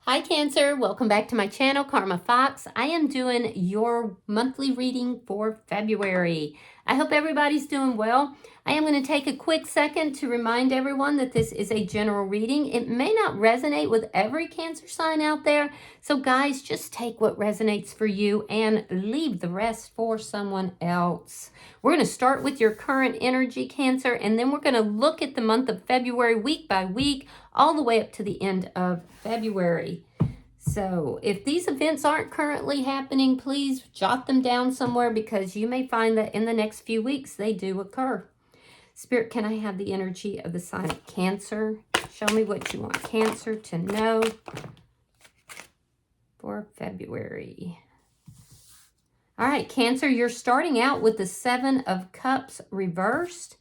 Hi Cancer, welcome back to my channel, Karma Fox. I am doing your monthly reading for February. I hope everybody's doing well. I am going to take a quick second to remind everyone that this is a general reading. It may not resonate with every Cancer sign out there, so guys, just take what resonates for you and leave the rest for someone else. We're going to start with your current energy, Cancer, and then we're going to look at the month of February week by week, all the way up to the end of February. So if these events aren't currently happening, please jot them down somewhere because you may find that in the next few weeks they do occur. Spirit, can I have the energy of the sign of Cancer? Show me what you want Cancer to know for February. All right, Cancer, you're starting out with the Seven of Cups reversed,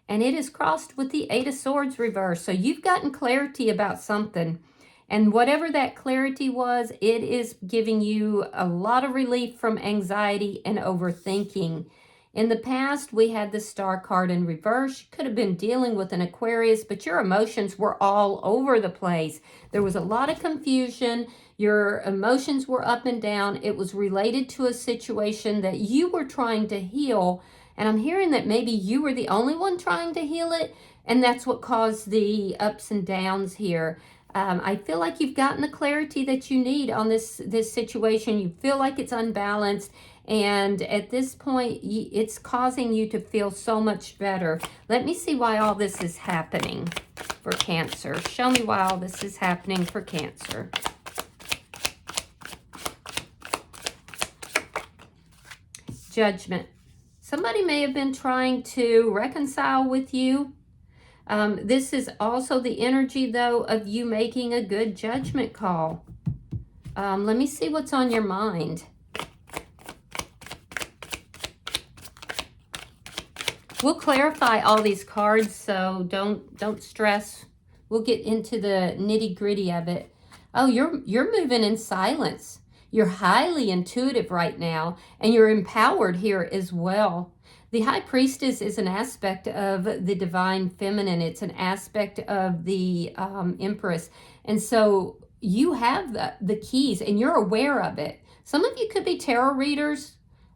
and it is crossed with the Eight of Swords reversed. So you've gotten clarity about something. And whatever that clarity was, it is giving you a lot of relief from anxiety and overthinking. In the past, we had the Star card in reverse. You could have been dealing with an Aquarius, but your emotions were all over the place. There was a lot of confusion. Your emotions were up and down. It was related to a situation that you were trying to heal. And I'm hearing that maybe you were the only one trying to heal it, and that's what caused the ups and downs here. I feel like you've gotten the clarity that you need on this situation. You feel like it's unbalanced, and at this point, it's causing you to feel so much better. Let me see why all this is happening for Cancer. Show me why all this is happening for Cancer. Judgment. Somebody may have been trying to reconcile with you. This is also the energy, though, of you making a good judgment call. Let me see what's on your mind. We'll clarify all these cards, so don't stress. We'll get into the nitty-gritty of it. Oh, you're moving in silence. You're highly intuitive right now, and you're empowered here as well. The High Priestess is an aspect of the Divine Feminine. It's an aspect of the Empress. And so you have the keys, and you're aware of it. Some of you could be tarot readers,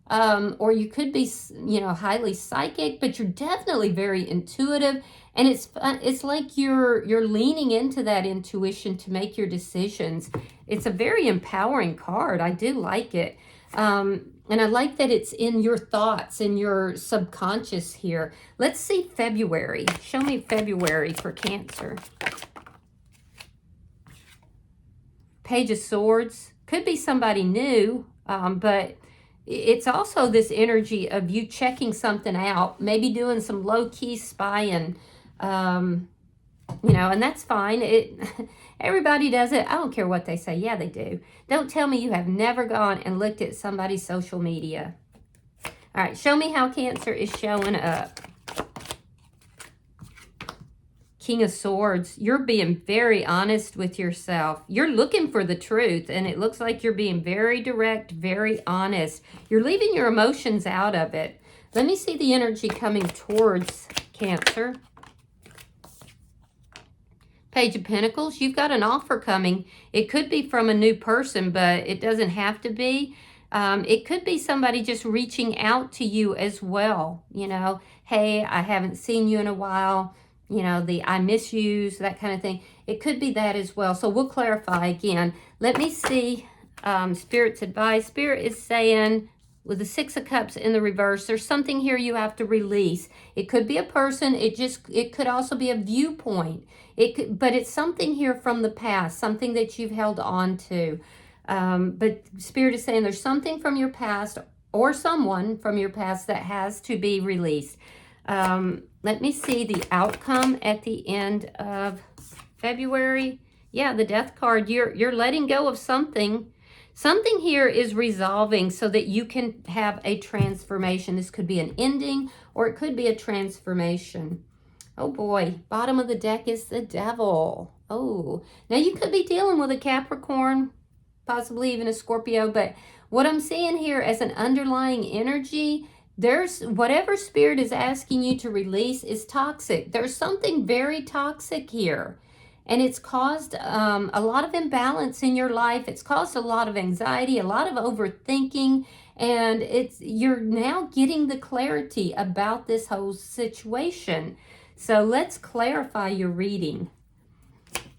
or you could be, highly psychic, but you're definitely very intuitive. And it's like you're leaning into that intuition to make your decisions. It's a very empowering card. I do like it. And I like that it's in your thoughts, in your subconscious here. Let's see February. Show me February for Cancer. Page of Swords. Could be somebody new, but it's also this energy of you checking something out, maybe doing some low-key spying, and that's fine. Everybody does it. I don't care what they say. Yeah, they do. Don't tell me you have never gone and looked at somebody's social media. All right, show me how Cancer is showing up. King of Swords. You're being very honest with yourself. You're looking for the truth, and it looks like you're being very direct, very honest. You're leaving your emotions out of it. Let me see the energy coming towards Cancer. Page of Pentacles, you've got an offer coming. It could be from a new person, but it doesn't have to be. It could be somebody just reaching out to you as well. Hey, I haven't seen you in a while. The I miss yous, that kind of thing. It could be that as well. So we'll clarify again. Let me see Spirit's advice. Spirit is saying, with the Six of Cups in the reverse, there's something here you have to release. It could be a person. It could also be a viewpoint. But it's something here from the past, something that you've held on to. But Spirit is saying there's something from your past or someone from your past that has to be released. Let me see the outcome at the end of February. Yeah, the Death card. You're letting go of something. Something here is resolving so that you can have a transformation. This could be an ending or it could be a transformation. Oh boy, bottom of the deck is the Devil. Oh, now you could be dealing with a Capricorn, possibly even a Scorpio, but what I'm seeing here as an underlying energy, there's whatever Spirit is asking you to release is toxic. There's something very toxic here. And it's caused a lot of imbalance in your life. It's caused a lot of anxiety, a lot of overthinking, and you're now getting the clarity about this whole situation. So let's clarify your reading.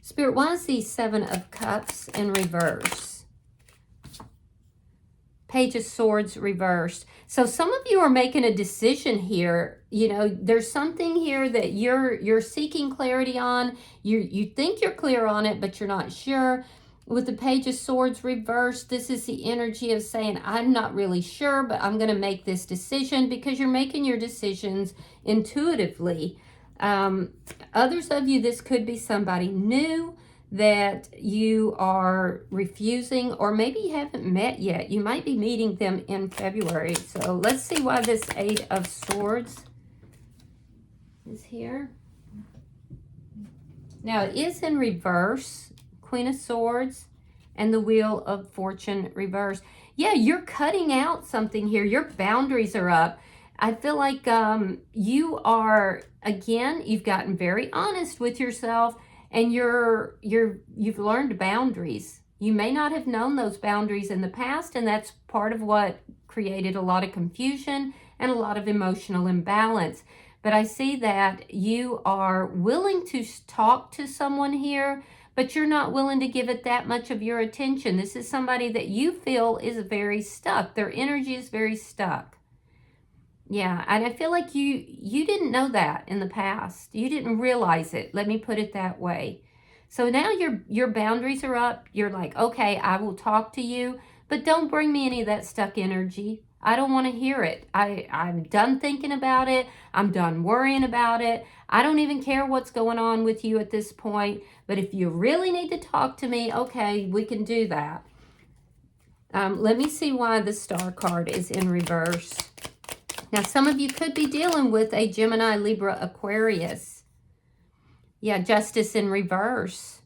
Spirit, why is the Seven of Cups in reverse? Page of Swords reversed. So some of you are making a decision here. You know, there's something here that you're seeking clarity on. You think you're clear on it, but you're not sure. With the Page of Swords reversed, this is the energy of saying, I'm not really sure, but I'm going to make this decision, because you're making your decisions intuitively. Others of you, this could be somebody new that you are refusing, or maybe you haven't met yet. You might be meeting them in February. So let's see why this Eight of Swords is here. Now it is in reverse, Queen of Swords and the Wheel of Fortune reversed. Yeah, you're cutting out something here. Your boundaries are up. I feel like you are, again, you've gotten very honest with yourself, and you've learned boundaries. You may not have known those boundaries in the past, and that's part of what created a lot of confusion and a lot of emotional imbalance. But I see that you are willing to talk to someone here, but you're not willing to give it that much of your attention. This is somebody that you feel is very stuck. Their energy is very stuck. Yeah, and I feel like you didn't know that in the past. You didn't realize it. Let me put it that way. So now your boundaries are up. You're like, okay, I will talk to you, but don't bring me any of that stuck energy. I don't want to hear it. I'm done thinking about it. I'm done worrying about it. I don't even care what's going on with you at this point. But if you really need to talk to me, okay, we can do that. Let me see why the Star card is in reverse. Now, some of you could be dealing with a Gemini, Libra, Aquarius. Yeah, Justice in reverse.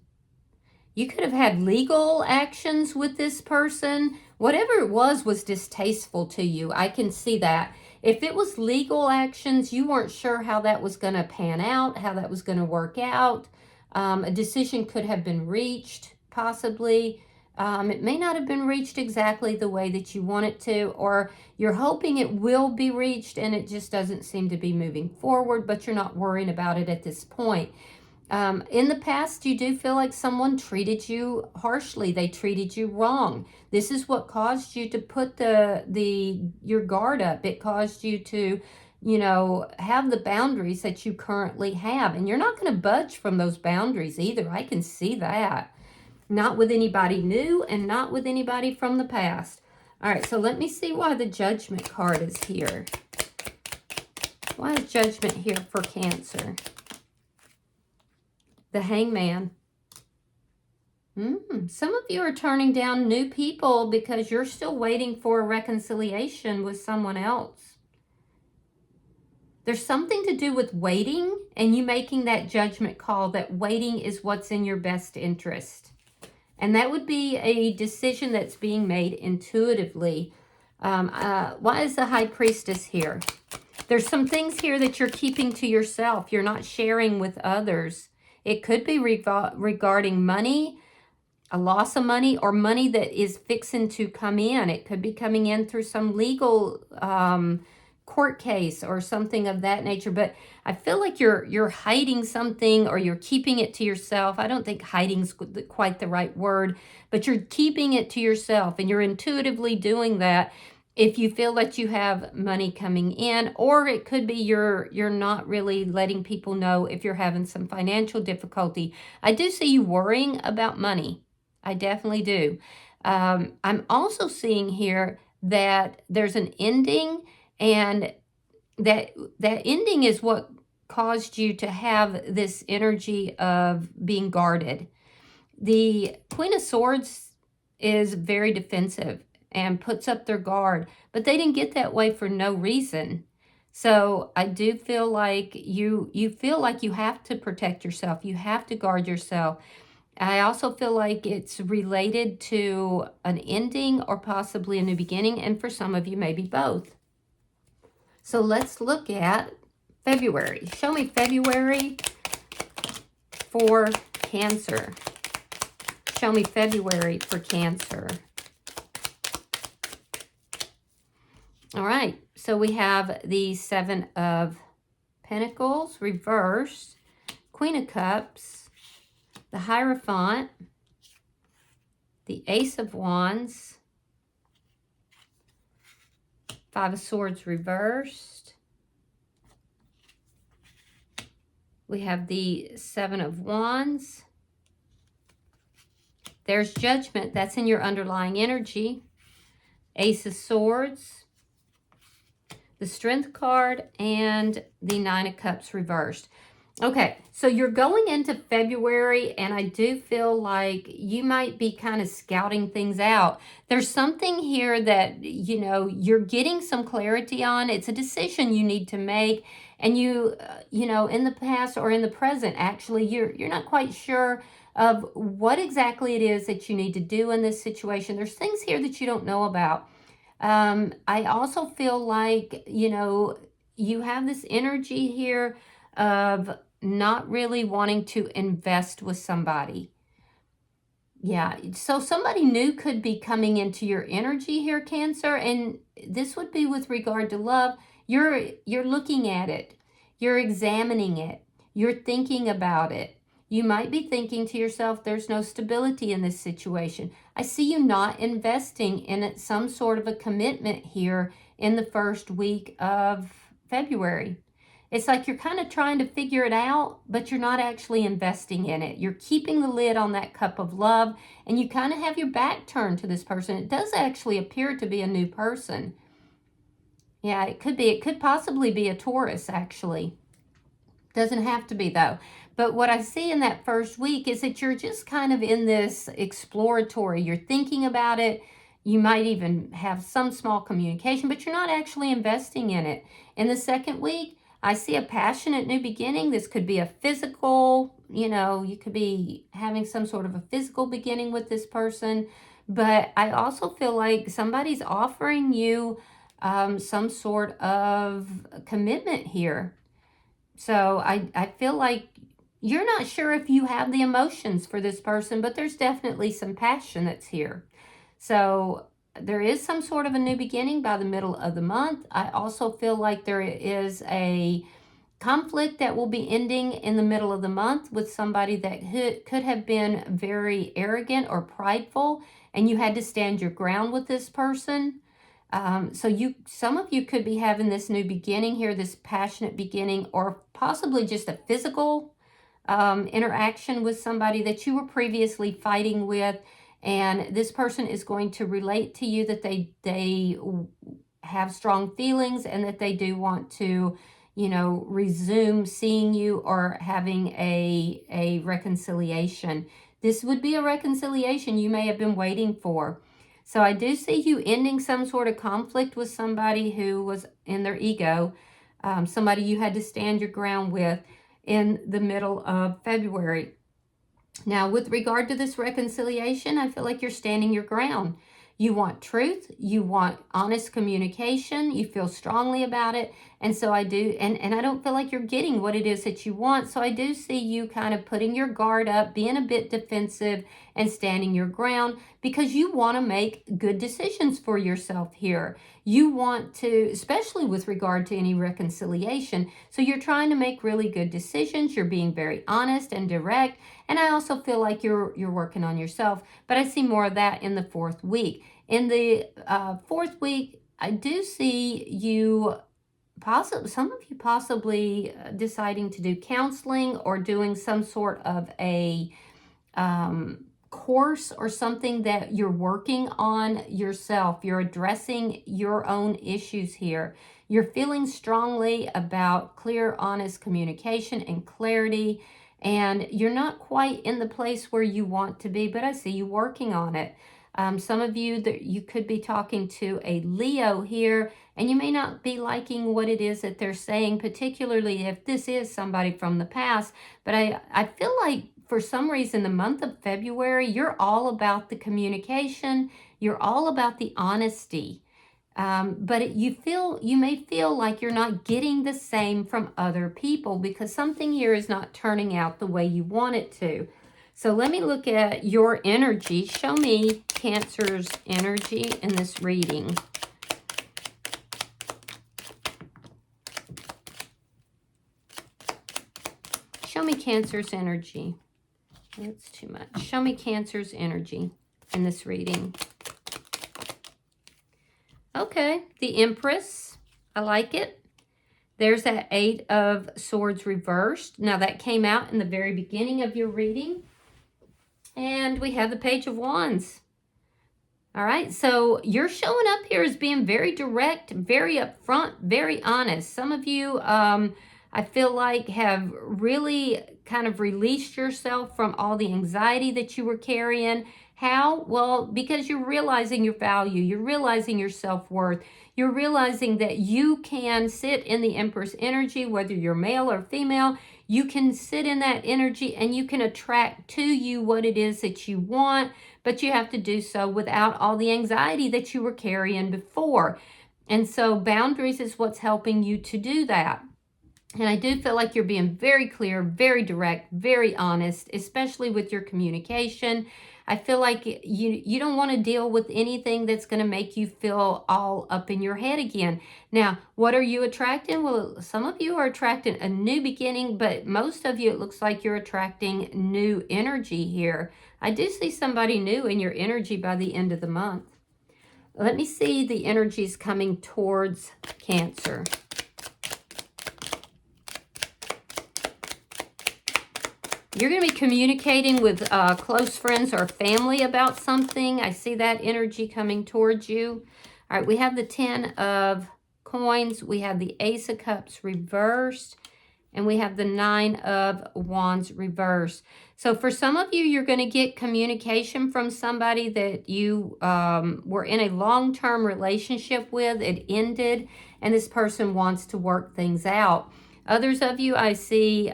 You could have had legal actions with this person. Whatever it was distasteful to you. I can see that. If it was legal actions, you weren't sure how that was going to pan out, how that was going to work out. A decision could have been reached, possibly. It may not have been reached exactly the way that you want it to, or you're hoping it will be reached and it just doesn't seem to be moving forward, but you're not worrying about it at this point. In the past, you do feel like someone treated you harshly. They treated you wrong. This is what caused you to put your guard up. It caused you to, have the boundaries that you currently have. And you're not going to budge from those boundaries either. I can see that. Not with anybody new and not with anybody from the past. All right, so let me see why the Judgment card is here. Why is Judgment here for Cancer? The Hangman. Some of you are turning down new people because you're still waiting for a reconciliation with someone else. There's something to do with waiting and you making that judgment call that waiting is what's in your best interest. And that would be a decision that's being made intuitively. Why is the High Priestess here? There's some things here that you're keeping to yourself. You're not sharing with others. It could be regarding money, a loss of money, or money that is fixing to come in. It could be coming in through some legal court case or something of that nature. But I feel like you're hiding something, or you're keeping it to yourself. I don't think hiding's quite the right word, but you're keeping it to yourself, and you're intuitively doing that if you feel that you have money coming in, or it could be you're not really letting people know if you're having some financial difficulty. I do see you worrying about money. I definitely do. I'm also seeing here that there's an ending, and that ending is what caused you to have this energy of being guarded. The Queen of Swords is very defensive and puts up their guard, but they didn't get that way for no reason. So I do feel like you feel like you have to protect yourself. You have to guard yourself. I also feel like it's related to an ending or possibly a new beginning, and for some of you, maybe both. So let's look at February. Show me February for Cancer. Show me February for Cancer. All right, so we have the Seven of Pentacles reversed, Queen of Cups, the Hierophant, the Ace of Wands, Five of Swords reversed. We have the Seven of Wands. There's Judgment. That's in your underlying energy. Ace of Swords, the Strength card, and the Nine of Cups reversed. Okay, so you're going into February, and I do feel like you might be kind of scouting things out. There's something here that, you know, you're getting some clarity on. It's a decision you need to make, and you know, in the past or in the present, actually, you're not quite sure of what exactly it is that you need to do in this situation. There's things here that you don't know about. I also feel like, you know, you have this energy here of not really wanting to invest with somebody. Yeah, so somebody new could be coming into your energy here, Cancer, and this would be with regard to love. You're looking at it. You're examining it. You're thinking about it. You might be thinking to yourself, there's no stability in this situation. I see you not investing in some sort of a commitment here in the first week of February. It's like you're kind of trying to figure it out, but you're not actually investing in it. You're keeping the lid on that cup of love, and you kind of have your back turned to this person. It does actually appear to be a new person. Yeah, it could be. It could possibly be a Taurus, actually. Doesn't have to be, though. But what I see in that first week is that you're just kind of in this exploratory. You're thinking about it. You might even have some small communication, but you're not actually investing in it. In the second week, I see a passionate new beginning. This could be a physical, you know, you could be having some sort of a physical beginning with this person. But I also feel like somebody's offering you some sort of commitment here. So I feel like you're not sure if you have the emotions for this person, but there's definitely some passion that's here. So there is some sort of a new beginning by the middle of the month. I also feel like there is a conflict that will be ending in the middle of the month with somebody that could have been very arrogant or prideful, and you had to stand your ground with this person. So some of you could be having this new beginning here, this passionate beginning, or possibly just a physical interaction with somebody that you were previously fighting with. And this person is going to relate to you that they have strong feelings and that they do want to, you know, resume seeing you or having a reconciliation. This would be a reconciliation you may have been waiting for. So I do see you ending some sort of conflict with somebody who was in their ego, somebody you had to stand your ground with in the middle of February. Now, with regard to this reconciliation, I feel like you're standing your ground. You want truth. You want honest communication. You feel strongly about it. And so I do, and I don't feel like you're getting what it is that you want. So I do see you kind of putting your guard up, being a bit defensive and standing your ground because you want to make good decisions for yourself here. You want to, especially with regard to any reconciliation. So you're trying to make really good decisions. You're being very honest and direct. And I also feel like you're working on yourself, but I see more of that in the fourth week. In the fourth week, I do see you some of you possibly deciding to do counseling or doing some sort of a course or something that you're working on yourself. You're addressing your own issues here. You're feeling strongly about clear, honest communication and clarity. And you're not quite in the place where you want to be, but I see you working on it. Some of you, that you could be talking to a Leo here, and you may not be liking what it is that they're saying, particularly if this is somebody from the past. But I feel like for some reason, the month of February, you're all about the communication. You're all about the honesty. But you may feel like you're not getting the same from other people because something here is not turning out the way you want it to. So let me look at your energy. Show me Cancer's energy in this reading. Show me Cancer's energy. That's too much. Show me Cancer's energy in this reading. Okay, the Empress. I like it. There's that Eight of Swords reversed. Now that came out in the very beginning of your reading. And we have the Page of Wands. All right, so you're showing up here as being very direct, very upfront, very honest. Some of you, I feel like, have really kind of released yourself from all the anxiety that you were carrying. How? Well, because you're realizing your value. You're realizing your self-worth. You're realizing that you can sit in the Empress energy, whether you're male or female. You can sit in that energy and you can attract to you what it is that you want, but you have to do so without all the anxiety that you were carrying before. And so boundaries is what's helping you to do that. And I do feel like you're being very clear, very direct, very honest, especially with your communication. I feel like you don't want to deal with anything that's going to make you feel all up in your head again. Now, what are you attracting? Well, some of you are attracting a new beginning, but most of you, it looks like you're attracting new energy here. I do see somebody new in your energy by the end of the month. Let me see the energies coming towards Cancer. You're going to be communicating with close friends or family about something. I see that energy coming towards you. All right, we have the 10 of Coins. We have the Ace of Cups reversed. And we have the 9 of Wands reversed. So for some of you, you're going to get communication from somebody that you were in a long-term relationship with. It ended, and this person wants to work things out. Others of you, I see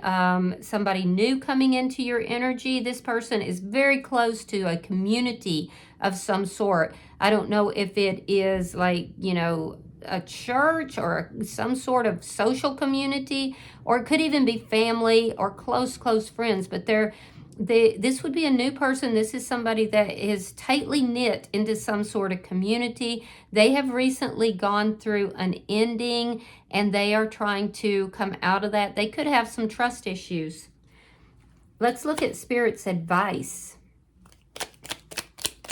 somebody new coming into your energy. This person is very close to a community of some sort. I don't know if it is like, you know, a church or some sort of social community, or it could even be family or close friends. But this would be a new person. This is somebody that is tightly knit into some sort of community. They have recently gone through an ending and they are trying to come out of that. They could have some trust issues. Let's look at Spirit's advice.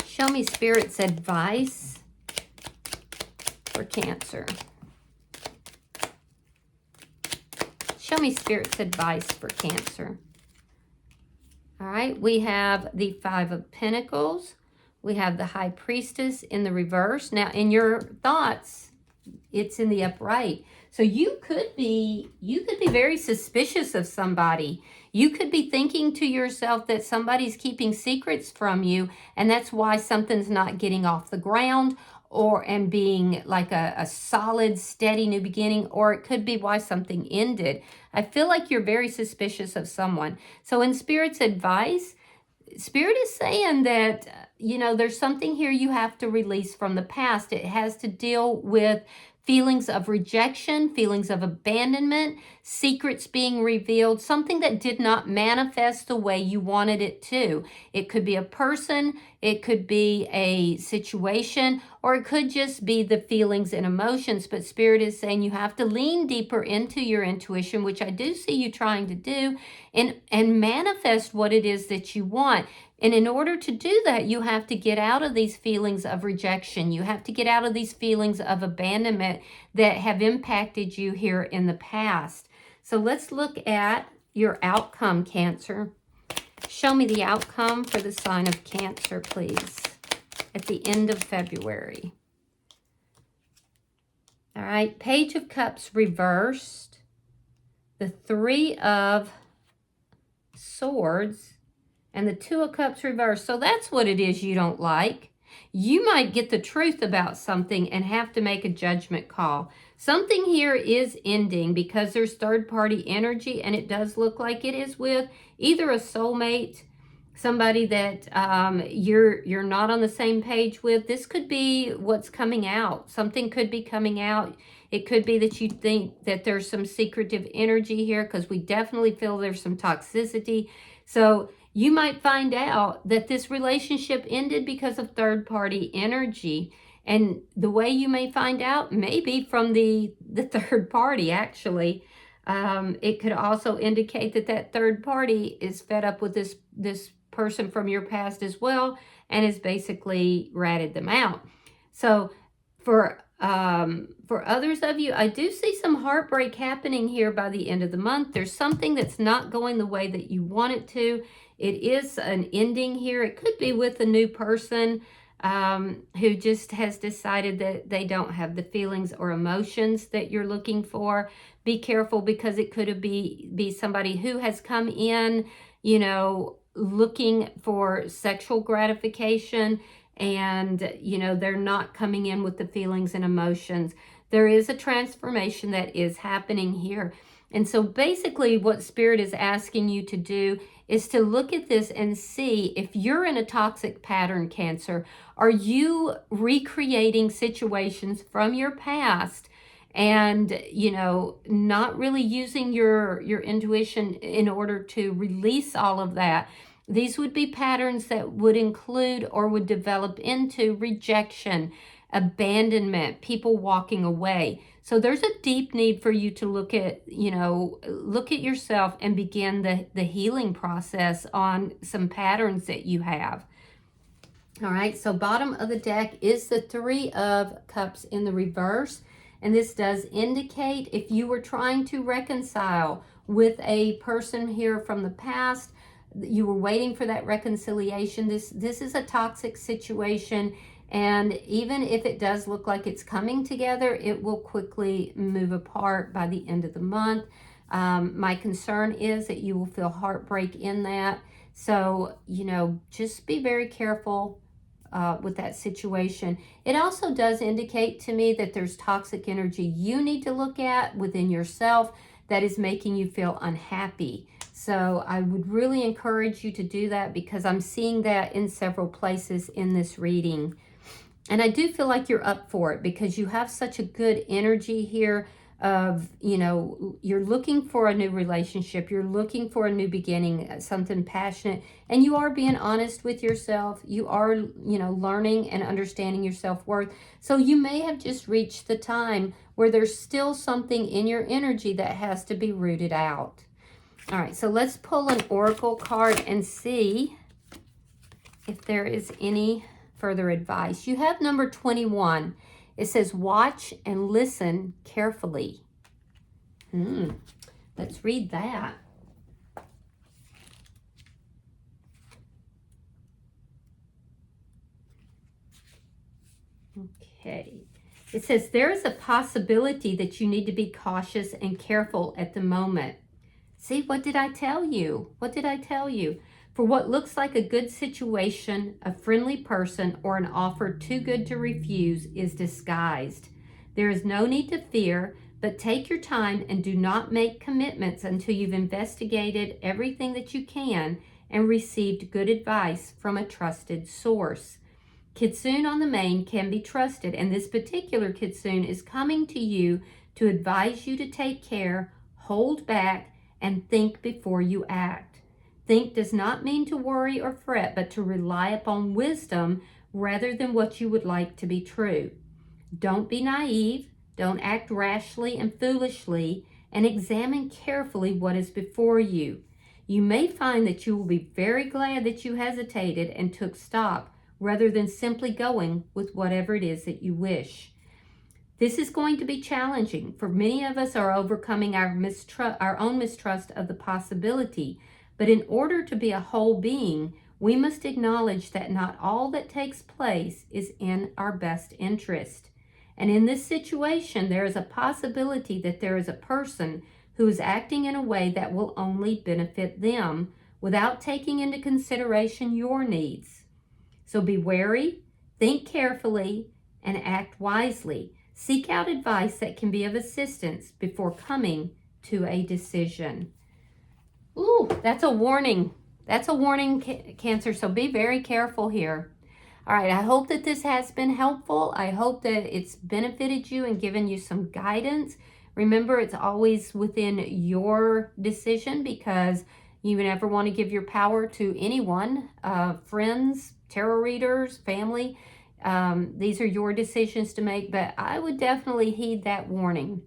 Show me Spirit's advice for Cancer. Show me Spirit's advice for Cancer. All right, we have the 5 of Pentacles. We have the High Priestess in the reverse. Now, in your thoughts, it's in the upright. So you could be very suspicious of somebody. You could be thinking to yourself that somebody's keeping secrets from you, and that's why something's not getting off the ground, and being like a solid, steady new beginning, or it could be why something ended. I feel like you're very suspicious of someone. So in Spirit's advice, Spirit is saying that, you know, there's something here you have to release from the past. It has to deal with feelings of rejection, feelings of abandonment, secrets being revealed, something that did not manifest the way you wanted it to. It could be a person, it could be a situation, or it could just be the feelings and emotions. But Spirit is saying you have to lean deeper into your intuition, which I do see you trying to do, and manifest what it is that you want. And in order to do that, you have to get out of these feelings of rejection. You have to get out of these feelings of abandonment that have impacted you here in the past. So let's look at your outcome, Cancer. Show me the outcome for the sign of Cancer, please, at the end of February. All right, Page of Cups reversed. The 3 of Swords. And the 2 of Cups reversed. So that's what it is you don't like. You might get the truth about something and have to make a judgment call. Something here is ending because there's third-party energy, and it does look like it is with either a soulmate, somebody that you're not on the same page with. This could be what's coming out. Something could be coming out. It could be that you think that there's some secretive energy here, because we definitely feel there's some toxicity. So You might find out that this relationship ended because of third-party energy. And the way you may find out, maybe from the third party, actually. It could also indicate that that third party is fed up with this person from your past as well, and has basically ratted them out. So for others of you, I do see some heartbreak happening here by the end of the month. There's something that's not going the way that you want it to. It is an ending here. It could be with a new person who just has decided that they don't have the feelings or emotions that you're looking for. Be careful, because it could be somebody who has come in, you know, looking for sexual gratification, and, you know, they're not coming in with the feelings and emotions. There is a transformation that is happening here. And so basically what Spirit is asking you to do is to look at this and see if you're in a toxic pattern, Cancer. Are you recreating situations from your past and, you know, not really using your intuition in order to release all of that? These would be patterns that would include or would develop into rejection, abandonment, people walking away. So there's a deep need for you to look at, you know, look at yourself and begin the healing process on some patterns that you have. All right, so bottom of the deck is the Three of Cups in the reverse. And this does indicate if you were trying to reconcile with a person here from the past, you were waiting for that reconciliation. This is a toxic situation. And even if it does look like it's coming together, it will quickly move apart by the end of the month. My concern is that you will feel heartbreak in that. So, you know, just be very careful with that situation. It also does indicate to me that there's toxic energy you need to look at within yourself that is making you feel unhappy. So I would really encourage you to do that, because I'm seeing that in several places in this reading. And I do feel like you're up for it, because you have such a good energy here of, you know, you're looking for a new relationship. You're looking for a new beginning, something passionate. And you are being honest with yourself. You are, you know, learning and understanding your self-worth. So you may have just reached the time where there's still something in your energy that has to be rooted out. All right, so let's pull an oracle card and see if there is any further advice. You have number 21. It says, watch and listen carefully. Let's read that. Okay. It says, there is a possibility that you need to be cautious and careful at the moment. See, what did I tell you? What did I tell you? For what looks like a good situation, a friendly person, or an offer too good to refuse is disguised. There is no need to fear, but take your time and do not make commitments until you've investigated everything that you can and received good advice from a trusted source. Kitsune on the main can be trusted, and this particular Kitsune is coming to you to advise you to take care, hold back, and think before you act. Think does not mean to worry or fret, but to rely upon wisdom rather than what you would like to be true. Don't be naive, don't act rashly and foolishly, and examine carefully what is before you. You may find that you will be very glad that you hesitated and took stock rather than simply going with whatever it is that you wish. This is going to be challenging, for many of us are overcoming our own mistrust of the possibility. But in order to be a whole being, we must acknowledge that not all that takes place is in our best interest. And in this situation, there is a possibility that there is a person who is acting in a way that will only benefit them without taking into consideration your needs. So be wary, think carefully, and act wisely. Seek out advice that can be of assistance before coming to a decision. Ooh, that's a warning. That's a warning, Cancer, so be very careful here. All right, I hope that this has been helpful. I hope that it's benefited you and given you some guidance. Remember, it's always within your decision, because You never want to give your power to anyone, friends, tarot readers, family. These are your decisions to make, but I would definitely heed that warning.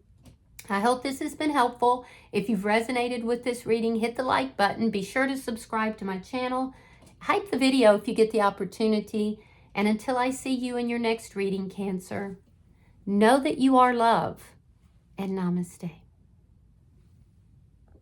I hope this has been helpful. If you've resonated with this reading, hit the like button. Be sure to subscribe to my channel. Hype the video if you get the opportunity. And until I see you in your next reading, Cancer, know that you are love, and namaste.